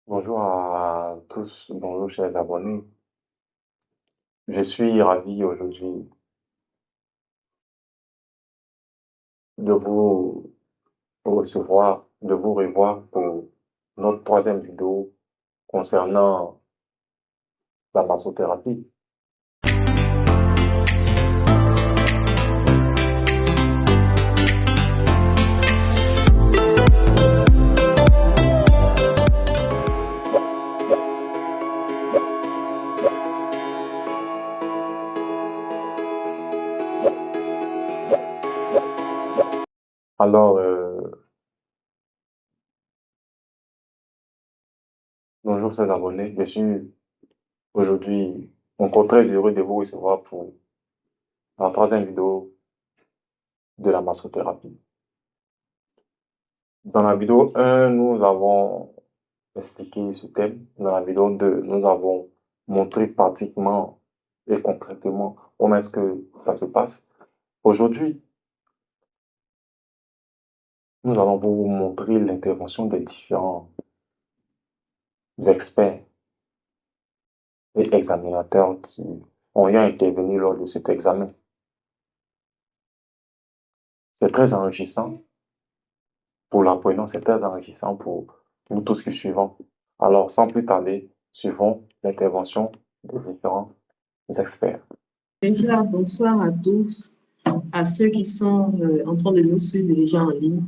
Bonjour à tous, bonjour chers abonnés. Je suis ravi aujourd'hui de vous recevoir, de vous revoir pour notre troisième vidéo concernant la massothérapie. Alors, bonjour chers abonnés, je suis aujourd'hui encore très heureux de vous recevoir pour la troisième vidéo de la massothérapie. Dans la vidéo 1, nous avons expliqué ce thème. Dans la vidéo 2, nous avons montré pratiquement et concrètement comment est-ce que ça se passe. Aujourd'hui, nous allons vous montrer l'intervention des différents experts et examinateurs qui ont eu à intervenir lors de cet examen. C'est très enrichissant pour l'apprenant, c'est très enrichissant pour nous tous qui suivons. Alors, sans plus tarder, suivons l'intervention des différents experts. Déjà, bonsoir à tous, à ceux qui sont en train de nous suivre déjà en ligne.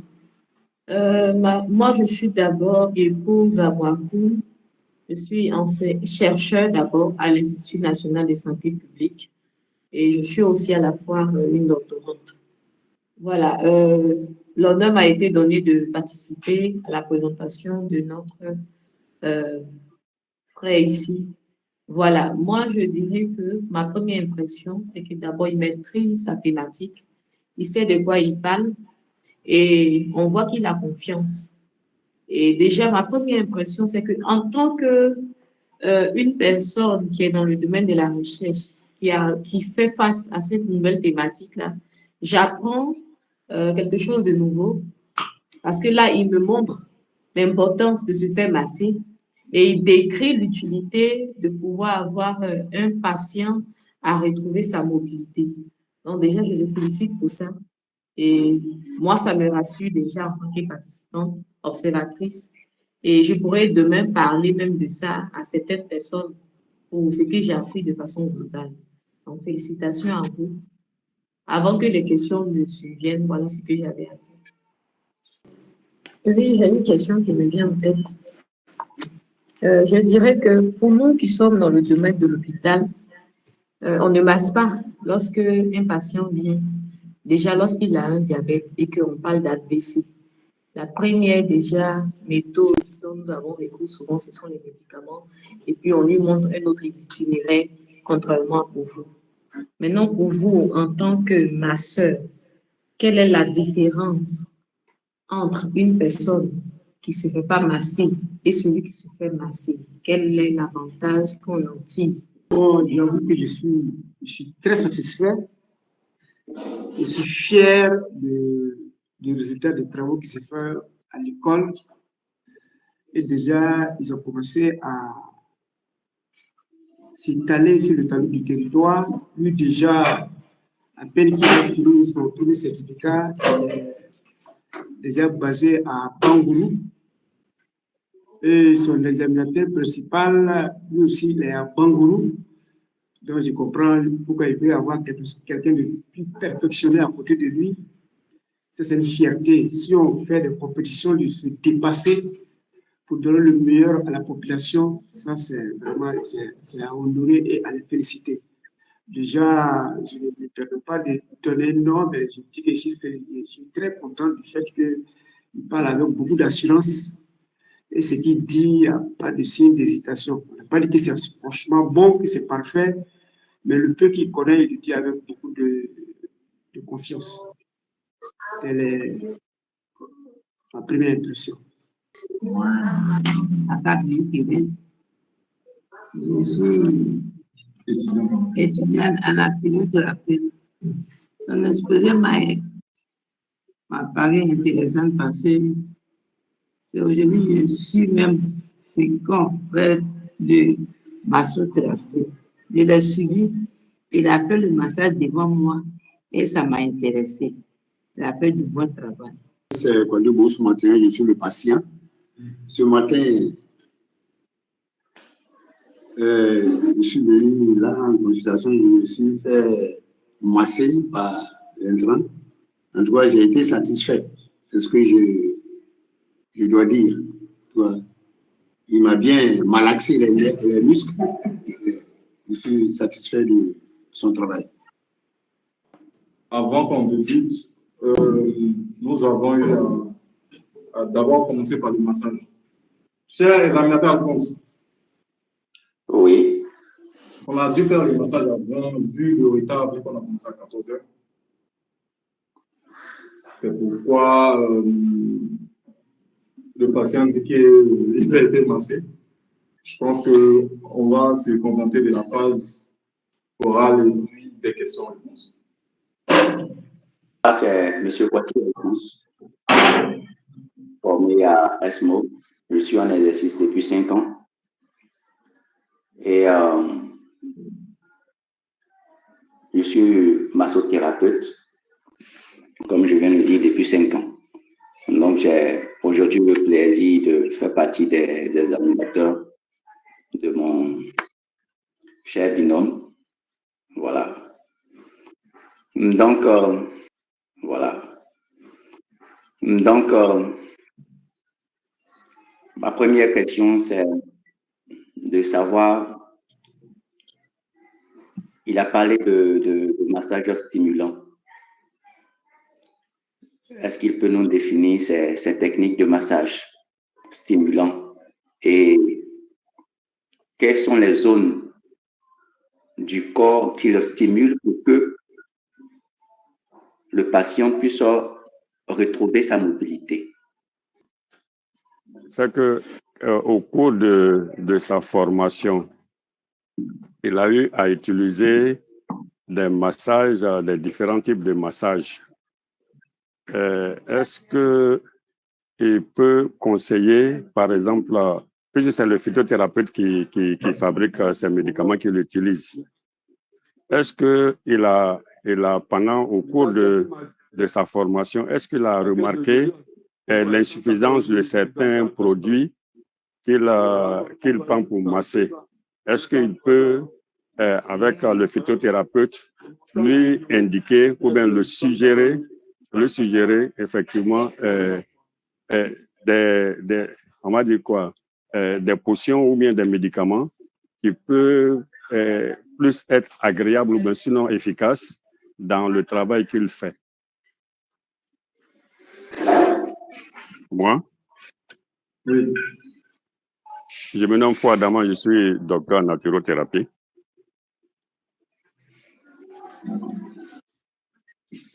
Moi, je suis d'abord épouse Abouakou. Je suis chercheur d'abord à l'Institut national de santé publique et je suis aussi à la fois une doctorante. Voilà, l'honneur m'a été donné de participer à la présentation de notre euh, frère ici. Voilà, moi je dirais que ma première impression, c'est que d'abord il maîtrise sa thématique, il sait de quoi il parle et on voit qu'il a confiance. Et déjà, ma première impression, c'est que en tant que une personne qui est dans le domaine de la recherche, qui fait face à cette nouvelle thématique-là, j'apprends quelque chose de nouveau parce que là, il me montre l'importance de se faire masser et il décrit l'utilité de pouvoir avoir un patient à retrouver sa mobilité. Donc déjà, je le félicite pour ça. Et moi, ça me rassure déjà en tant que participante, observatrice. Et je pourrais demain parler même de ça à certaines personnes pour ce que j'ai appris de façon globale. Donc, félicitations à vous. Avant que les questions ne surviennent, voilà ce que j'avais à dire. Oui, j'ai une question qui me vient en tête. Je dirais que pour nous qui sommes dans le domaine de l'hôpital, on ne masse pas lorsque un patient vient, déjà lorsqu'il a un diabète et qu'on parle d'AVC. La première déjà méthode dont nous avons recours souvent, ce sont les médicaments et puis on lui montre un autre itinéraire contrairement pour vous. Maintenant, pour vous, en tant que masseur, quelle est la différence entre une personne qui ne se fait pas masser et celui qui se fait masser? Quel est l'avantage qu'on en tire? Bon, j'avoue que je suis très satisfait. Je suis fier du résultat des travaux qui se font à l'école. Et déjà, ils ont commencé à s'étaler sur le tableau du territoire. Lui, déjà, à peine qu'il a fini son premier certificat, il est déjà basé à Bangourou. Et son examinateur principal, lui aussi, il est à Bangourou. Donc, je comprends pourquoi il veut avoir quelqu'un de plus perfectionné à côté de lui. C'est une fierté. Si on fait des compétitions de se dépasser pour donner le meilleur à la population, ça, c'est vraiment à honorer et à les féliciter. Déjà, je ne me permets pas de donner un nom, mais je dis que je suis très content du fait qu'il parle avec beaucoup d'assurance. Et ce qu'il dit, il n'y a pas de signe d'hésitation. On n'a pas dit que c'est franchement bon, que c'est parfait, mais le peu qu'il connaît, il le dit avec beaucoup de confiance. Telle est ma première impression. Moi, à Thérèse, je suis étudiante à la cryothérapie. Son exposé m'a paru intéressant parce que c'est aujourd'hui je suis même c'est qu'on fait de massothérapie. Je l'ai suivi, il a fait le massage devant moi et ça m'a intéressé. Il a fait du bon travail. C'est Kouadoubou, ce matin, je suis le patient. Ce matin, je suis venu là en consultation, je me suis fait masser par l'intrant. En tout cas, j'ai été satisfait. C'est ce que je dois dire. Il m'a bien malaxé les muscles. Je suis satisfait de son travail. Avant qu'on débute, nous avons eu à d'abord commencer par le massage. Cher examinateur Alphonse. Oui. On a dû faire le massage avant, vu le retard, vu qu'on a commencé à 14 heures. C'est pourquoi le patient dit qu'il a été massé. Je pense qu'on va se contenter de la phase orale et puis des questions-réponses. Ça, c'est M. Poitier, formé à ESMO. Je suis en exercice depuis 5 ans. Et je suis massothérapeute, comme je viens de le dire, depuis 5 ans. Donc, j'ai aujourd'hui le plaisir de faire partie des examinateurs de mon cher binôme. Voilà. Donc, voilà. Donc, ma première question, c'est de savoir, il a parlé de massage stimulant. Est-ce qu'il peut nous définir ces techniques de massage stimulant et quelles sont les zones du corps qui le stimulent pour que le patient puisse retrouver sa mobilité? C'est que au cours de sa formation, il a eu à utiliser des massages, des différents types de massages. Est-ce qu'il peut conseiller, par exemple, puisque c'est le phytothérapeute qui fabrique ces médicaments qu'il utilise, est-ce qu'il a, pendant, au cours de sa formation, est-ce qu'il a remarqué l'insuffisance de certains produits qu'il prend pour masser? Est-ce qu'il peut, avec le phytothérapeute, lui indiquer ou bien le suggérer effectivement on va dire quoi, des potions ou bien des médicaments qui peuvent plus être agréables ou bien sinon efficaces dans le travail qu'il fait. Moi, oui. Je me nomme Fouadama, je suis docteur en naturothérapie.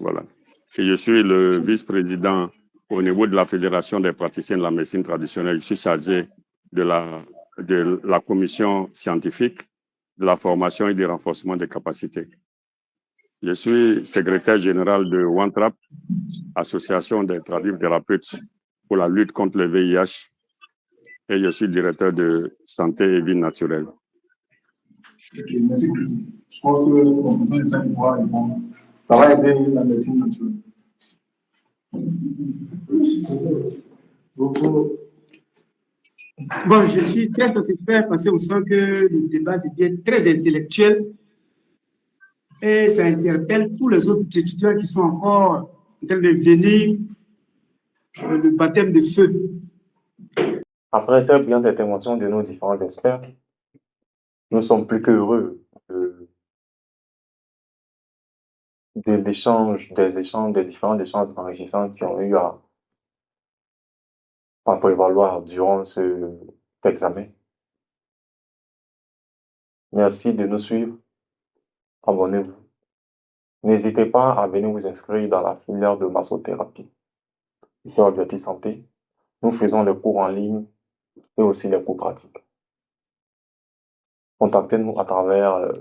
Voilà. Et je suis le vice-président au niveau de la Fédération des praticiens de la médecine traditionnelle. Je suis chargé de la commission scientifique, de la formation et du renforcement des capacités. Je suis secrétaire général de OneTrap, Association des tradithérapeutes pour la lutte contre le VIH, et je suis directeur de santé et vie naturelle. Okay, merci. Je pense que en faisant les 5 mois, ça va aider la médecine naturelle. Bon, je suis très satisfait parce qu'on sent que le débat devient très intellectuel et ça interpelle tous les autres étudiants qui sont encore en train de venir le baptême de feu. Après cette brillante intervention de nos différents experts, nous sommes plus qu'heureux des différents échanges enrichissants qui ont eu à prévaloir durant cet examen. Merci de nous suivre. Abonnez-vous. N'hésitez pas à venir vous inscrire dans la filière de massothérapie. Ici à Bioti Santé, nous faisons les cours en ligne et aussi les cours pratiques. Contactez-nous à travers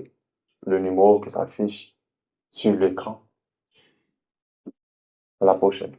le numéro qui s'affiche sur l'écran. À la prochaine.